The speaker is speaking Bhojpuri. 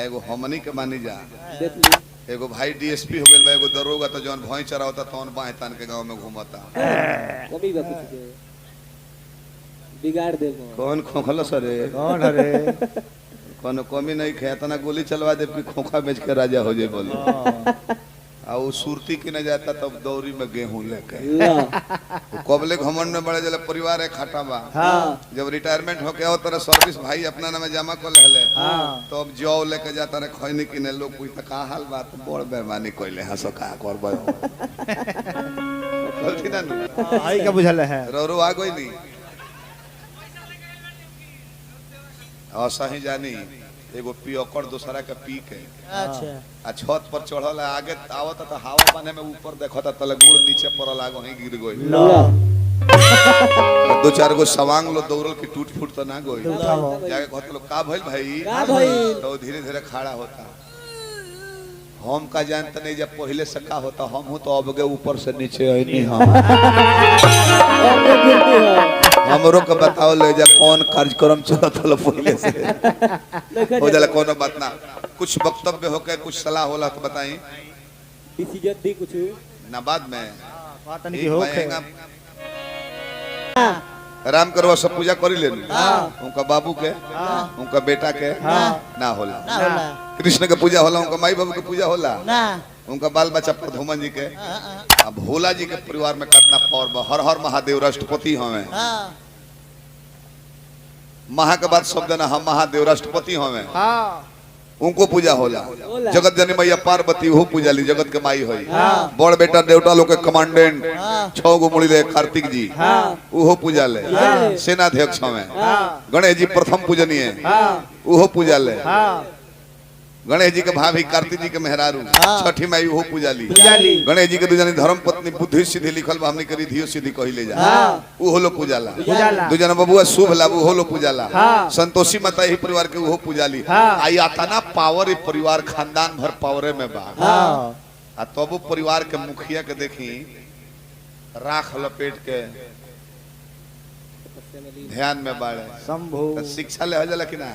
एगो हमनी के मानी जा देख ली एगो भाई डीएसपी हो गेल बा एगो दरोगा तो जौन भई चरावता तौन बाएं तान के गांव में घूमता कभी बा कुछ के बिगाड़ देबो कौन खोखला सरे कौन हरे कोनो कमी नहीं खे तना गोली चलवा दे कि खोखा बेच के राजा हो जाए बोले आ वो सुरती की न जाता तब दौरी में गेहूं लेके कबले घमंड में बड़े जले परिवार है खाटा बा जब रिटायरमेंट होके आओ तरह सर्विस भाई अपना नाम जमा कर ले तो अब जौ लेके जाता रे खैनी किने लोग कोई त का हाल बात बड़ बेईमानी कइले हसो का करबो गलती ना आई का बुझल है रो आ गई नहीं ऐसा ही जानी एगो पियकर दूसरा के पी के अच्छा आ छत पर चढ़ल आगे आवत त हवा पाने में ऊपर देखता तले गुड़ नीचे पड़ल आगो ही गिर गई दो चार गो सवांग लो दौड़ल की टूट फूट तो ना गई जाके कहत लो का भइल भाई तो धीरे धीरे खड़ा होता हम का जानते नहीं जब पहले से का होता हम हूं तो अब के ऊपर से नीचे आईनी हमरो के बताओ ले जा कौन कार्यक्रम चलत हल पहले से हो जाला कोनो बात ना कुछ वक्तव्य होके कुछ सलाह होला तो बताई डिसीजन दी कुछ ना बाद में बात नहीं हो राम करवा सब पूजा करी ले उनका बाबू के उनका बेटा के ना होला कृष्ण के पूजा होला उनका माई बाबू के पूजा होला ना उनका बाल बच्चा प्रधुमन जी के अब भोला जी के परिवार में कितना पर्व हर हर महादेव राष्ट्रपति हमें महा के बाद शब्द ना हम महादेव राष्ट्रपति हमें उनको पूजा होला जगत जननी मैया पार्वती वो पूजा ली जगत के माई होई बड़ बेटा देवता लोग के कमांडेंट 6 गो मुड़ी ले कार्तिक जी वो पूजा ले सेनाध्यक्ष हमें गणेश जी प्रथम पूजनीय वो पूजा ले गणेश जी के भाभी कार्तिक जी के मेहरारू छठी माई वो पूजा ली गणेश जी के दूजनी धर्म पत्नी बुद्धि सिद्धि लिखल बा हमनी के रिधियो सिद्धि कहिले जा वो होलो पूजा ला दूजना बबुआ शुभ ला वो होलो पूजा ला संतोषी माता ही परिवार के वो पूजा ली आई आता ना पावर परिवार खानदान भर पावरे में बा आ तब परिवार के मुखिया के देखी राख लपेट के ध्यान में बाड़े शंभू शिक्षा ले हो जाला कि ना